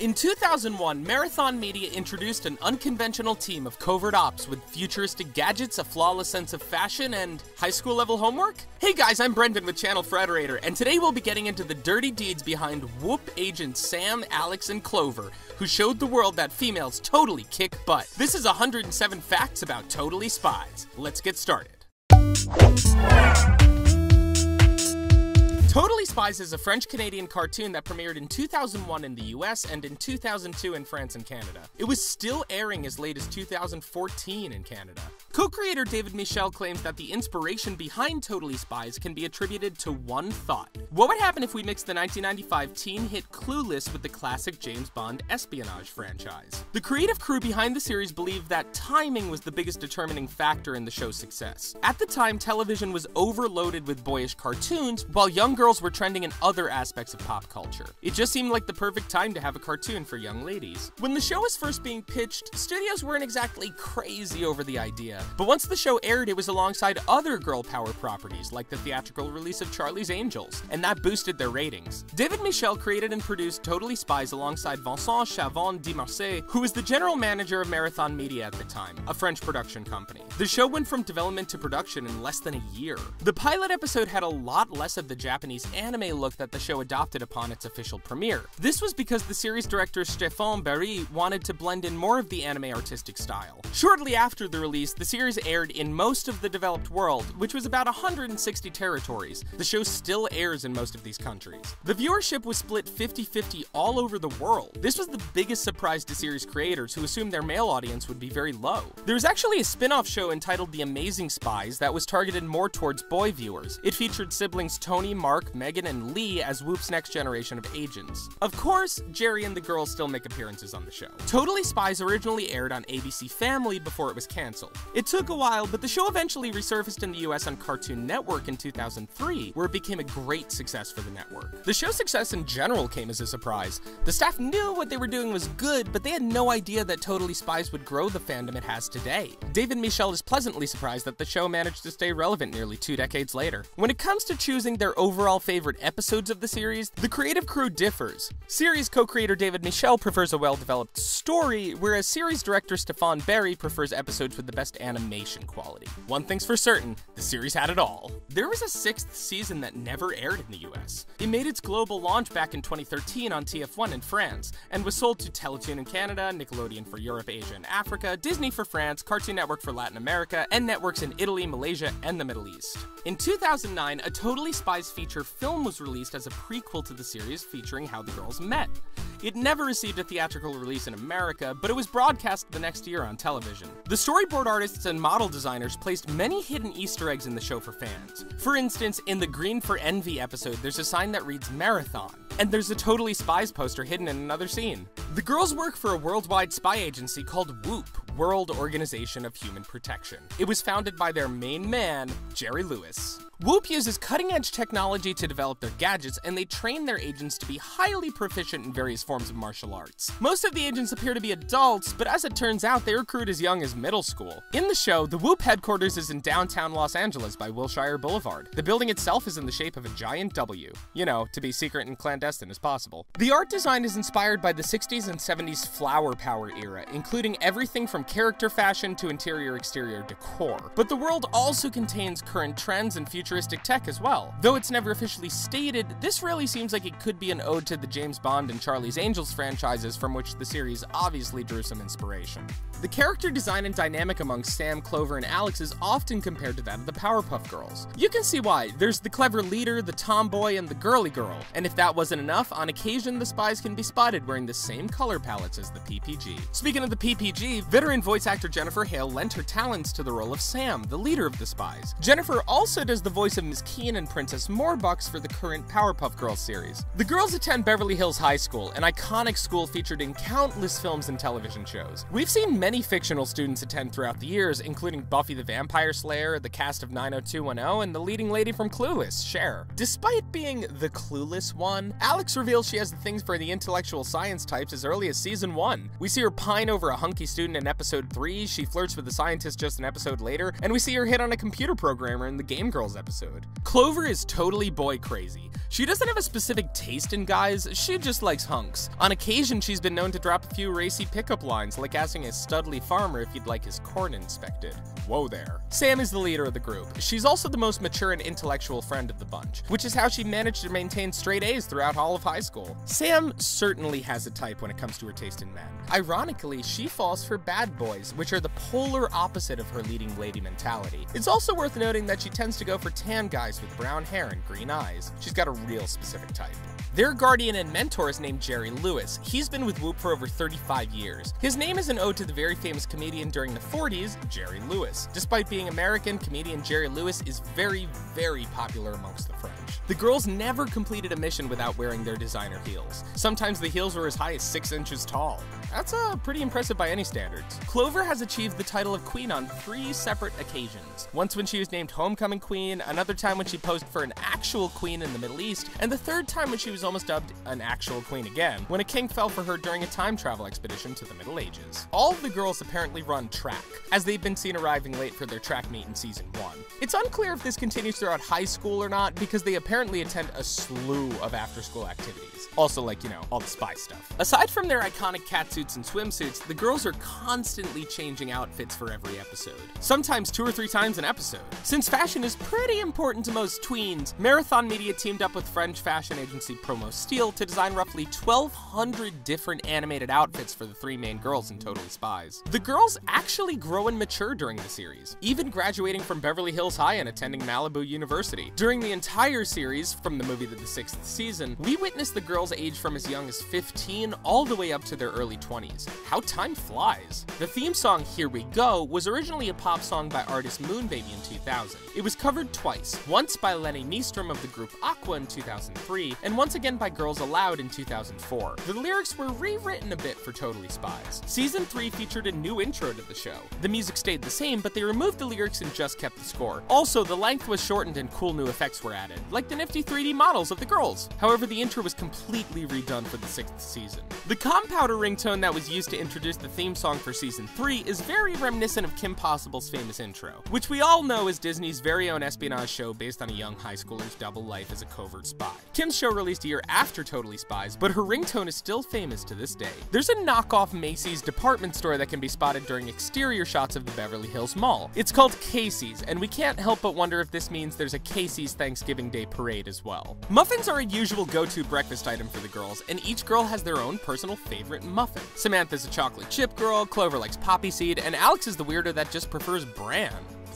In 2001, Marathon Media introduced an unconventional team of covert ops with futuristic gadgets, a flawless sense of fashion, and high school level homework? Hey guys, I'm Brendan with Channel Frederator, and today we'll be getting into the dirty deeds behind Whoop agents Sam, Alex, and Clover, who showed the world that females totally kick butt. This is 107 facts about Totally Spies. Let's get started. Totally Spies is a French-Canadian cartoon that premiered in 2001 in the US and in 2002 in France and Canada. It was still airing as late as 2014 in Canada. Co-creator David Michel claims that the inspiration behind Totally Spies can be attributed to one thought. What would happen if we mixed the 1995 teen hit Clueless with the classic James Bond espionage franchise? The creative crew behind the series believed that timing was the biggest determining factor in the show's success. At the time, television was overloaded with boyish cartoons, while young girls were trending in other aspects of pop culture. It just seemed like the perfect time to have a cartoon for young ladies. When the show was first being pitched, studios weren't exactly crazy over the idea. But once the show aired, it was alongside other girl power properties, like the theatrical release of Charlie's Angels, and that boosted their ratings. David Michel created and produced Totally Spies alongside Vincent Chavon-Dimarçay, who was the general manager of Marathon Media at the time, a French production company. The show went from development to production in less than a year. The pilot episode had a lot less of the Japanese anime look that the show adopted upon its official premiere. This was because the series director Stéphane Barry wanted to blend in more of the anime artistic style. Shortly after the release, the series aired in most of the developed world, which was about 160 territories. The show still airs in most of these countries. The viewership was split 50-50 all over the world. This was the biggest surprise to series creators, who assumed their male audience would be very low. There was actually a spin-off show entitled The Amazing Spies that was targeted more towards boy viewers. It featured siblings Tony, Mark, Megan, and Lee as Whoop's next generation of agents. Of course, Jerry and the girls still make appearances on the show. Totally Spies originally aired on ABC Family before it was canceled. It took a while, but the show eventually resurfaced in the US on Cartoon Network in 2003, where it became a great success for the network. The show's success in general came as a surprise. The staff knew what they were doing was good, but they had no idea that Totally Spies would grow the fandom it has today. David Michel is pleasantly surprised that the show managed to stay relevant nearly 2 decades later. When it comes to choosing their overall favorite episodes of the series, the creative crew differs. Series co-creator David Michel prefers a well-developed story, whereas series director Stéphane Barry prefers episodes with the best animation quality. One thing's for certain, the series had it all. There was a 6th season that never aired in the US. It made its global launch back in 2013 on TF1 in France, and was sold to Teletoon in Canada, Nickelodeon for Europe, Asia, and Africa, Disney for France, Cartoon Network for Latin America, and networks in Italy, Malaysia, and the Middle East. In 2009, a Totally Spies feature film was released as a prequel to the series featuring how the girls met. It never received a theatrical release in America, but it was broadcast the next year on television. The storyboard artists and model designers placed many hidden Easter eggs in the show for fans. For instance, in the Green for Envy episode, there's a sign that reads Marathon, and there's a Totally Spies poster hidden in another scene. The girls work for a worldwide spy agency called Whoop, World Organization of Human Protection. It was founded by their main man, Jerry Lewis. Whoop uses cutting-edge technology to develop their gadgets, and they train their agents to be highly proficient in various forms of martial arts. Most of the agents appear to be adults, but as it turns out, they recruit as young as middle school. In the show, the Whoop headquarters is in downtown Los Angeles by Wilshire Boulevard. The building itself is in the shape of a giant W. You know, to be secret and clandestine as possible. The art design is inspired by the 60s and 70s flower power era, including everything from character fashion to interior-exterior decor. But the world also contains current trends and futuristic tech as well. Though it's never officially stated, this really seems like it could be an ode to the James Bond and Charlie's Angels franchises, from which the series obviously drew some inspiration. The character design and dynamic among Sam, Clover, and Alex is often compared to that of the Powerpuff Girls. You can see why. There's the clever leader, the tomboy, and the girly girl. And if that wasn't enough, on occasion the spies can be spotted wearing the same color palettes as the PPG. Speaking of the PPG, veteran voice actor Jennifer Hale lent her talents to the role of Sam, the leader of the spies. Jennifer also does the voice of Ms. Keen and Princess Morbucks for the current Powerpuff Girls series. The girls attend Beverly Hills High School, an iconic school featured in countless films and television shows. We've seen many many fictional students attend throughout the years, including Buffy the Vampire Slayer, the cast of 90210, and the leading lady from Clueless, Cher. Despite being the clueless one, Alex reveals she has the things for the intellectual science types as early as season 1. We see her pine over a hunky student in episode 3, she flirts with a scientist just an episode later, and we see her hit on a computer programmer in the Game Girls episode. Clover is totally boy crazy. She doesn't have a specific taste in guys, she just likes hunks. On occasion, she's been known to drop a few racy pickup lines, like asking a studly farmer if he'd like his corn inspected. Whoa there. Sam is the leader of the group. She's also the most mature and intellectual friend of the bunch, which is how she managed to maintain straight A's throughout all of high school. Sam certainly has a type when it comes to her taste in men. Ironically, she falls for bad boys, which are the polar opposite of her leading lady mentality. It's also worth noting that she tends to go for tan guys with brown hair and green eyes. She's got a real specific type. Their guardian and mentor is named Jerry Lewis. He's been with Whoop for over 35 years. His name is an ode to the very famous comedian during the 40s, Jerry Lewis. Despite being American, comedian Jerry Lewis is very, very popular amongst the French. The girls never completed a mission without wearing their designer heels. Sometimes the heels were as high as 6 inches tall. That's pretty impressive by any standards. Clover has achieved the title of queen on 3 separate occasions. Once when she was named homecoming queen, another time when she posed for an actual queen in the Middle East, and the third time when she was almost dubbed an actual queen again, when a king fell for her during a time travel expedition to the Middle Ages. All of the girls apparently run track, as they've been seen arriving late for their track meet in season 1. It's unclear if this continues throughout high school or not, because they apparently attend a slew of after-school activities. Also, like, you know, all the spy stuff. Aside from their iconic catsuits and swimsuits, the girls are constantly changing outfits for every episode. Sometimes 2 or 3 times an episode. Since fashion is pretty important to most tweens, Marathon Media teamed up with French fashion agency Promo Steel to design roughly 1,200 different animated outfits for the 3 main girls in Totally Spies. The girls actually grow and mature during the series, even graduating from Beverly Hills High and attending Malibu University. During the entire series, from the movie to the 6th season, we witnessed the girls age from as young as 15 all the way up to their early 20s. How time flies. The theme song, Here We Go, was originally a pop song by artist Moonbaby in 2000. It was covered twice, once by Lenny Nystrom of the group Aqua in 2003, and once again by Girls Aloud in 2004. The lyrics were rewritten a bit for Totally Spies. Season 3 featured a new intro to the show. The music stayed the same, but they removed the lyrics and just kept the score. Also, the length was shortened and cool new effects were added, like the nifty 3D models of the girls. However, the intro was completely redone for the 6th season. The compounder ringtone that was used to introduce the theme song for season 3 is very reminiscent of Kim Possible's famous intro, which we all know is Disney's very own espionage show based on a young high schooler's double life as a covert spy. Kim's show released a year after Totally Spies, but her ringtone is still famous to this day. There's a knockoff Macy's department store that can be spotted during exterior shots of the Beverly Hills Mall. It's called Casey's, and we can't help but wonder if this means there's a Casey's Thanksgiving Day parade as well. Muffins are a usual go-to breakfast item for the girls, and each girl has their own personal favorite muffin. Samantha's a chocolate chip girl, Clover likes poppy seed, and Alex is the weirdo that just prefers bran.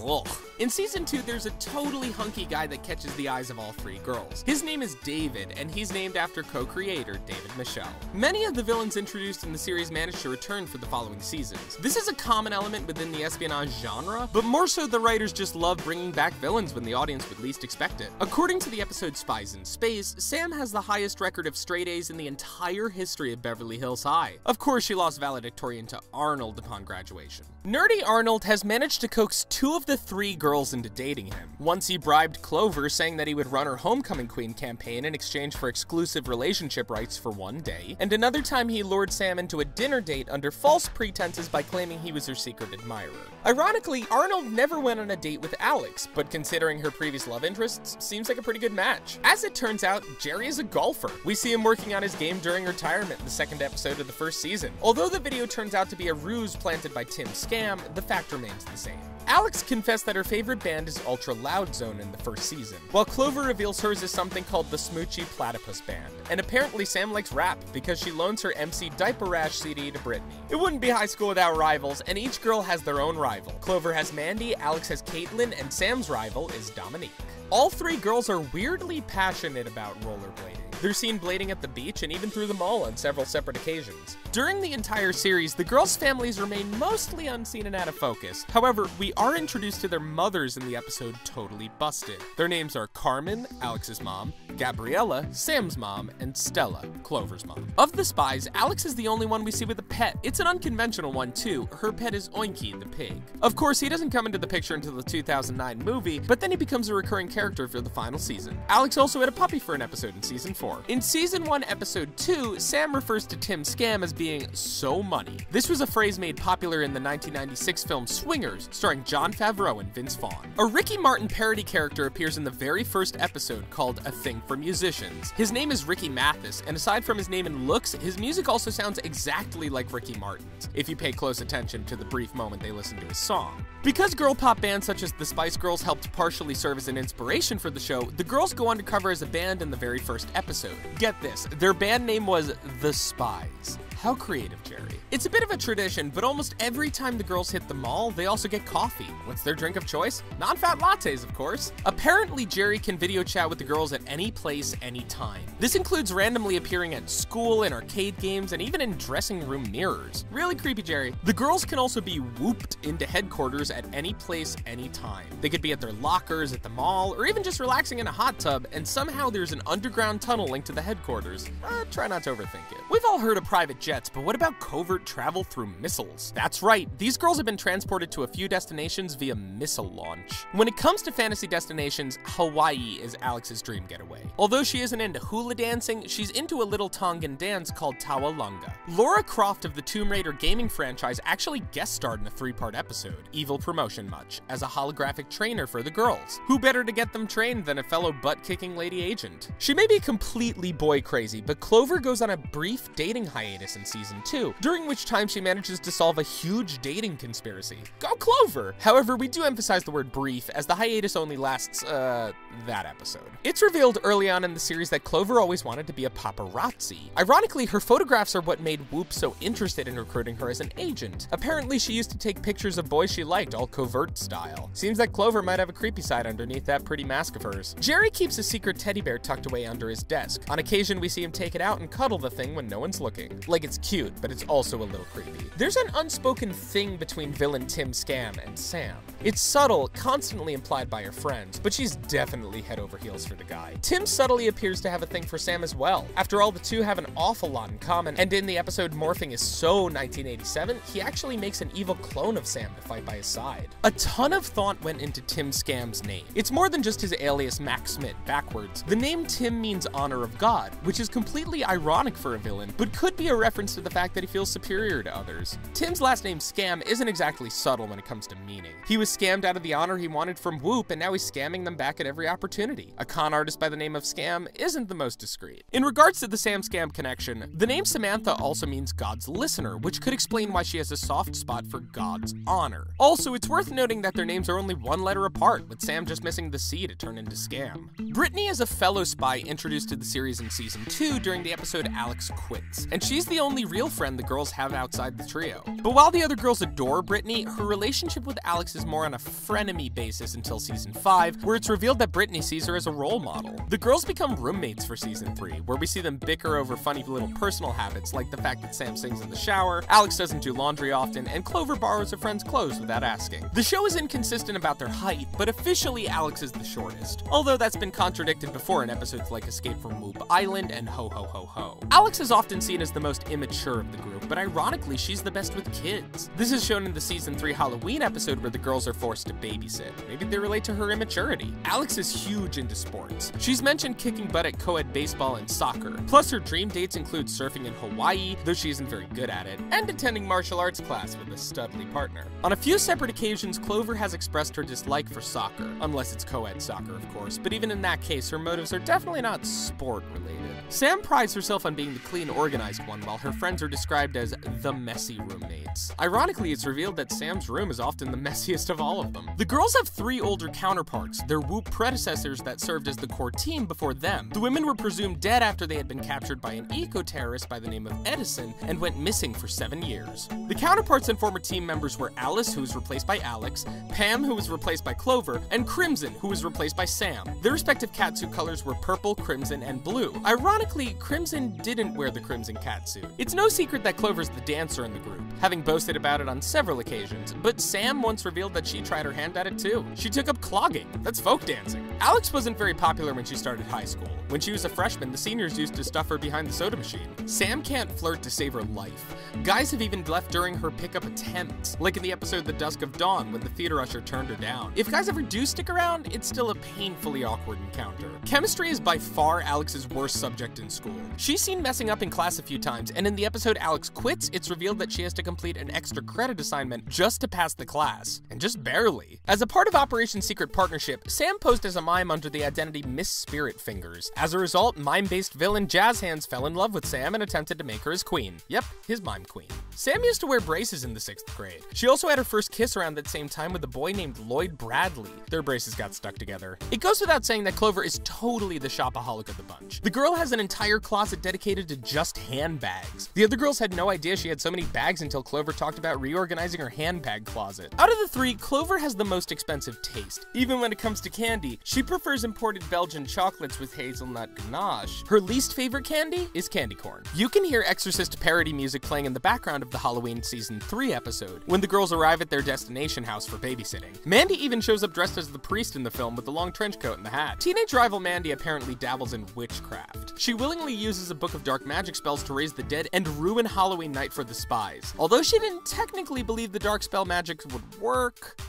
Ugh. In season 2, there's a totally hunky guy that catches the eyes of all 3 girls. His name is David, and he's named after co-creator David Michel. Many of the villains introduced in the series managed to return for the following seasons. This is a common element within the espionage genre, but more so the writers just love bringing back villains when the audience would least expect it. According to the episode Spies in Space, Sam has the highest record of straight A's in the entire history of Beverly Hills High. Of course, she lost valedictorian to Arnold upon graduation. Nerdy Arnold has managed to coax 2 of the 3 girls into dating him. Once he bribed Clover, saying that he would run her homecoming queen campaign in exchange for exclusive relationship rights for 1 day, and another time he lured Sam into a dinner date under false pretenses by claiming he was her secret admirer. Ironically, Arnold never went on a date with Alex, but considering her previous love interests, seems like a pretty good match. As it turns out, Jerry is a golfer. We see him working on his game during retirement in the 2nd episode of the 1st season. Although the video turns out to be a ruse planted by Tim Scam, the fact remains the same. Alex confessed that her favorite band is Ultra Loud Zone in the 1st season, while Clover reveals hers is something called the Smoochy Platypus Band. And apparently Sam likes rap because she loans her MC Diaper Rash CD to Brittany. It wouldn't be high school without rivals, and each girl has their own rival. Clover has Mandy, Alex has Caitlin, and Sam's rival is Dominique. All 3 girls are weirdly passionate about rollerblading. They're seen blading at the beach and even through the mall on several separate occasions. During the entire series, the girls' families remain mostly unseen and out of focus. However, we are introduced to their mothers in the episode Totally Busted. Their names are Carmen, Alex's mom, Gabriella, Sam's mom, and Stella, Clover's mom. Of the Spies, Alex is the only one we see with a pet. It's an unconventional one too. Her pet is Oinky, the pig. Of course, he doesn't come into the picture until the 2009 movie, but then he becomes a recurring character for the final season. Alex also had a puppy for an episode in season 4. In season 1, episode 2, Sam refers to Tim Scam as being so money. This was a phrase made popular in the 1996 film Swingers, starring Jon Favreau and Vince Vaughn. A Ricky Martin parody character appears in the very first episode called A Thing for Musicians. His name is Ricky Mathis, and aside from his name and looks, his music also sounds exactly like Ricky Martin's, if you pay close attention to the brief moment they listen to his song. Because girl pop bands such as the Spice Girls helped partially serve as an inspiration for the show, the girls go undercover as a band in the very first episode. Get this, their band name was The Spies. How creative, Jerry. It's a bit of a tradition, but almost every time the girls hit the mall, they also get coffee. What's their drink of choice? Non-fat lattes, of course. Apparently, Jerry can video chat with the girls at any place, anytime. This includes randomly appearing at school, in arcade games, and even in dressing room mirrors. Really creepy, Jerry. The girls can also be whooped into headquarters at any place, anytime. They could be at their lockers, at the mall, or even just relaxing in a hot tub, and somehow there's an underground tunnel linked to the headquarters. Try not to overthink it. We've all heard of private jets, but what about covert travel through missiles? That's right, these girls have been transported to a few destinations via missile launch. When it comes to fantasy destinations, Hawaii is Alex's dream getaway. Although she isn't into hula dancing, she's into a little Tongan dance called Tawalunga. Laura Croft of the Tomb Raider gaming franchise actually guest starred in a 3-part episode, Evil Promotion Much, as a holographic trainer for the girls. Who better to get them trained than a fellow butt-kicking lady agent? She may be completely boy crazy, but Clover goes on a brief dating hiatus in season 2, during which time she manages to solve a huge dating conspiracy. Go Clover! However, we do emphasize the word brief, as the hiatus only lasts, that episode. It's revealed early on in the series that Clover always wanted to be a paparazzi. Ironically, her photographs are what made Whoop so interested in recruiting her as an agent. Apparently, she used to take pictures of boys she liked, all covert style. Seems that Clover might have a creepy side underneath that pretty mask of hers. Jerry keeps a secret teddy bear tucked away under his desk. On occasion, we see him take it out and cuddle the thing when no one's looking. Like, it's cute, but it's also a little creepy. There's an unspoken thing between villain Tim Scam and Sam. It's subtle, constantly implied by her friends, but she's definitely head over heels for the guy. Tim subtly appears to have a thing for Sam as well. After all, the two have an awful lot in common, and in the episode Morphing is So 1987, he actually makes an evil clone of Sam to fight by his side. A ton of thought went into Tim Scam's name. It's more than just his alias Mac Smith backwards. The name Tim means honor of God, which is completely ironic for a villain, but could be a reference to the fact that he feels superior to others. Tim's last name Scam isn't exactly subtle when it comes to meaning. He was scammed out of the honor he wanted from Whoop, and now he's scamming them back at every opportunity. A con artist by the name of Scam isn't the most discreet. In regards to the Sam Scam connection, the name Samantha also means God's listener, which could explain why she has a soft spot for God's honor. Also, it's worth noting that their names are only one letter apart, with Sam just missing the C to turn into Scam. Brittany is a fellow spy introduced to the series in season 2 during the episode Alex Quits, and she's the only real friend the girls have outside the trio. But while the other girls adore Brittany, her relationship with Alex is more on a frenemy basis until season 5, where it's revealed that Brittany sees her as a role model. The girls become roommates for season 3, where we see them bicker over funny little personal habits, like the fact that Sam sings in the shower, Alex doesn't do laundry often, and Clover borrows her friend's clothes without asking. The show is inconsistent about their height, but officially Alex is the shortest, although that's been contradicted before in episodes like Escape from Whoop Island and Ho Ho Ho Ho. Alex is often seen as the most immature of the group, but ironically she's the best with kids. This is shown in the season 3 Halloween episode where the girls are forced to babysit. Maybe they relate to her immaturity. Alex is huge into sports. She's mentioned kicking butt at co-ed baseball and soccer. Plus her dream dates include surfing in Hawaii, though she isn't very good at it, and attending martial arts class with a studly partner. On a few separate occasions, Clover has expressed her dislike for soccer, unless it's co-ed soccer, of course, but even in that case, her motives are definitely not sport-related. Sam prides herself on being the clean, organized one, while her friends are described as the messy roommates. Ironically, it's revealed that Sam's room is often the messiest of all of them. The girls have 3 older counterparts, their Whoop predecessors that served as the core team before them. The women were presumed dead after they had been captured by an eco-terrorist by the name of Edison and went missing for 7 years. The counterparts and former team members were Alice, who was replaced by Alex, Pam, who was replaced by Clover, and Crimson, who was replaced by Sam. Their respective catsuit colors were purple, crimson, and blue. Ironically, Crimson didn't wear the crimson catsuit. It's no secret that Clover's the dancer in the group, having boasted about it on several occasions, but Sam once revealed that she tried her hand at it too. She took up clogging. That's folk dancing. Alex wasn't very popular when she started high school. When she was a freshman, the seniors used to stuff her behind the soda machine. Sam can't flirt to save her life. Guys have even left during her pickup attempts, like in the episode The Dusk of Dawn when the theater usher turned her down. If guys ever do stick around, it's still a painfully awkward encounter. Chemistry is by far Alex's worst subject in school. She's seen messing up in class a few times, and in the episode Alex quits, it's revealed that she has to complete an extra credit assignment just to pass the class, and just barely. As a part of Operation Secret Partnership, Sam posed as a mime under the identity Miss Spirit Fingers. As a result, mime-based villain Jazz Hands fell in love with Sam and attempted to make her his queen. Yep, his mime queen. Sam used to wear braces in the 6th grade. She also had her first kiss around that same time with a boy named Lloyd Bradley. Their braces got stuck together. It goes without saying that Clover is totally the shopaholic of the bunch. The girl has an entire closet dedicated to just handbags. The other girls had no idea she had so many bags until Clover talked about reorganizing her handbag closet. Out of the three, Clover has the most expensive taste. Even when it comes to candy, she prefers imported Belgian chocolates with hazelnut ganache. Her least favorite candy is candy corn. You can hear Exorcist parody music playing in the background of the Halloween Season 3 episode, when the girls arrive at their destination house for babysitting. Mandy even shows up dressed as the priest in the film with the long trench coat and the hat. Teenage rival Mandy apparently dabbles in witchcraft. She willingly uses a book of dark magic spells to raise the dead and ruin Halloween night for the Spies. Although she didn't technically believe the dark spell magic would work,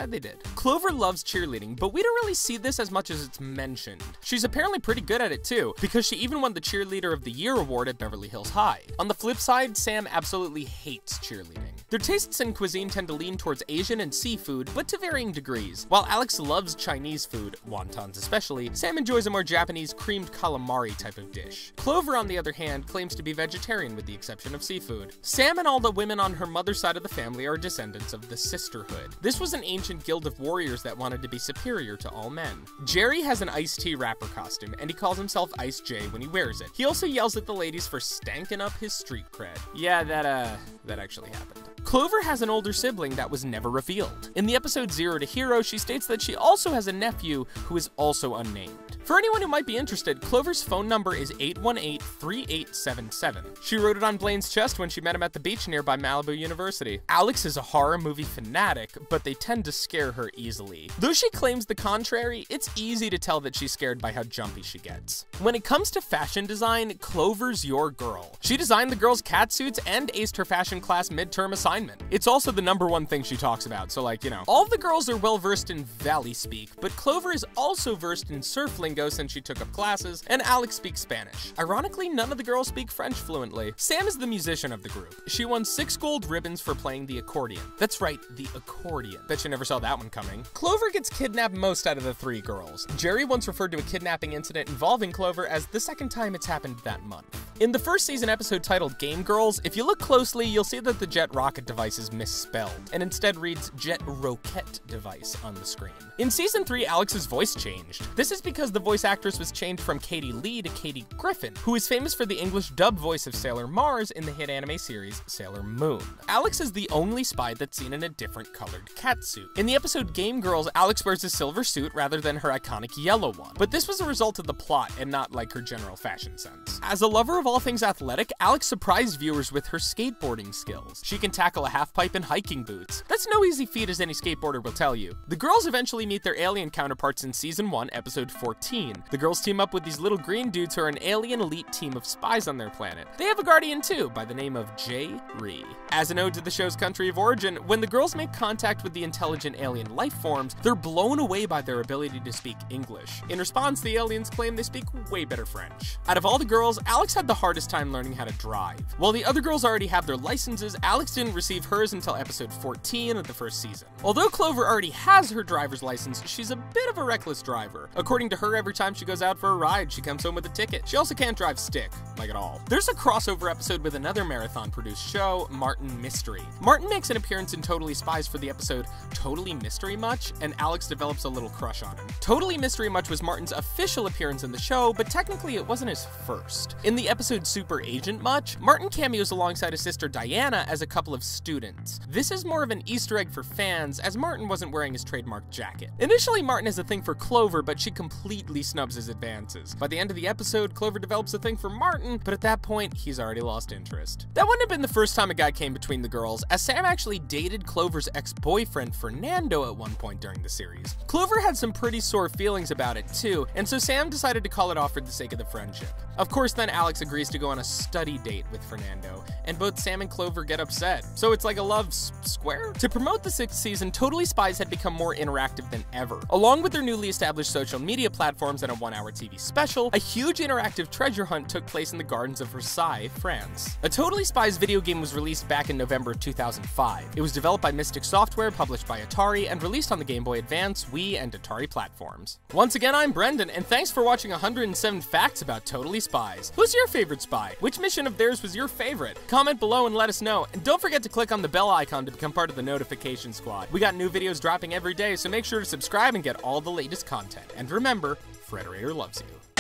they did. Clover loves cheerleading, but we don't really see this as much as it's mentioned. She's apparently pretty good at it too, because she even won the Cheerleader of the Year award at Beverly Hills High. On the flip side, Sam absolutely hates cheerleading. Their tastes in cuisine tend to lean towards Asian and seafood, but to varying degrees. While Alex loves Chinese food, wontons especially, Sam enjoys a more Japanese creamed calamari type of dish. Clover, on the other hand, claims to be vegetarian with the exception of seafood. Sam and all the women on her mother's side of the family are descendants of the Sisterhood. This was an ancient guild of warriors that wanted to be superior to all men. Jerry has an iced tea rapper costume, and he calls himself Ice J when he wears it. He also yells at the ladies for stanking up his street cred. Yeah, that actually happened. Clover has an older sibling that was never revealed. In the episode Zero to Hero, she states that she also has a nephew who is also unnamed. For anyone who might be interested, Clover's phone number is 818-3877. She wrote it on Blaine's chest when she met him at the beach nearby Malibu University. Alex is a horror movie fanatic, but they tend to scare her easily. Though she claims the contrary, it's easy to tell that she's scared by how jumpy she gets. When it comes to fashion design, Clover's your girl. She designed the girls' catsuits and aced her fashion class midterm assignment. It's also the #1 thing she talks about, so like, you know. All of the girls are well versed in valley speak, but Clover is also versed in surf lingo since she took up classes, and Alex speaks Spanish. Ironically, none of the girls speak French fluently. Sam is the musician of the group. She won 6 gold ribbons for playing the accordion. That's right, the accordion. Bet you never saw that one coming. Clover gets kidnapped most out of the 3 girls. Jerry once referred to a kidnapping incident involving Clover as the 2nd time it's happened that month. In the first season episode titled Game Girls, if you look closely, you'll see that the jet rocket device is misspelled, and instead reads jet roquette device on the screen. In season 3, Alex's voice changed. This is because the voice actress was changed from Katie Lee to Katie Griffin, who is famous for the English dub voice of Sailor Mars in the hit anime series Sailor Moon. Alex is the only spy that's seen in a different colored catsuit. In the episode Game Girls, Alex wears a silver suit rather than her iconic yellow one, but this was a result of the plot and not like her general fashion sense. As a lover of all things athletic, Alex surprised viewers with her skateboarding skills. She can tackle a half-pipe in hiking boots. That's no easy feat, as any skateboarder will tell you. The girls eventually meet their alien counterparts in season 1, episode 14. The girls team up with these little green dudes who are an alien elite team of spies on their planet. They have a guardian too, by the name of J-Ree. As an ode to the show's country of origin, when the girls make contact with the intelligent alien life forms, they're blown away by their ability to speak English. In response, the aliens claim they speak way better French. Out of all the girls, Alex had the hardest time learning how to drive. While the other girls already have their licenses, Alex didn't receive hers until episode 14 of the first season. Although Clover already has her driver's license, she's a bit of a reckless driver. According to her, every time she goes out for a ride, she comes home with a ticket. She also can't drive stick, like at all. There's a crossover episode with another marathon-produced show, Martin Mystery. Martin makes an appearance in Totally Spies for the episode Totally Mystery Much, and Alex develops a little crush on him. Totally Mystery Much was Martin's official appearance in the show, but technically it wasn't his first. In the episode Super Agent Much, Martin cameos alongside his sister Diana as a couple of students. This is more of an Easter egg for fans, as Martin wasn't wearing his trademark jacket. Initially, Martin has a thing for Clover, but she completely repeatedly snubs his advances. By the end of the episode, Clover develops a thing for Martin, but at that point, he's already lost interest. That wouldn't have been the first time a guy came between the girls, as Sam actually dated Clover's ex-boyfriend Fernando at one point during the series. Clover had some pretty sore feelings about it too, and so Sam decided to call it off for the sake of the friendship. Of course, then Alex agrees to go on a study date with Fernando, and both Sam and Clover get upset. So it's like a love square? To promote the 6th season, Totally Spies had become more interactive than ever. Along with their newly established social media platforms and a 1-hour TV special, a huge interactive treasure hunt took place in the gardens of Versailles, France. A Totally Spies video game was released back in November of 2005. It was developed by Mystic Software, published by Atari, and released on the Game Boy Advance, Wii, and Atari platforms. Once again, I'm Brendan, and thanks for watching 107 facts about Totally Spies. Who's your favorite spy? Which mission of theirs was your favorite? Comment below and let us know, and don't forget to click on the bell icon to become part of the notification squad. We got new videos dropping every day, so make sure to subscribe and get all the latest content. And remember, Frederator loves you.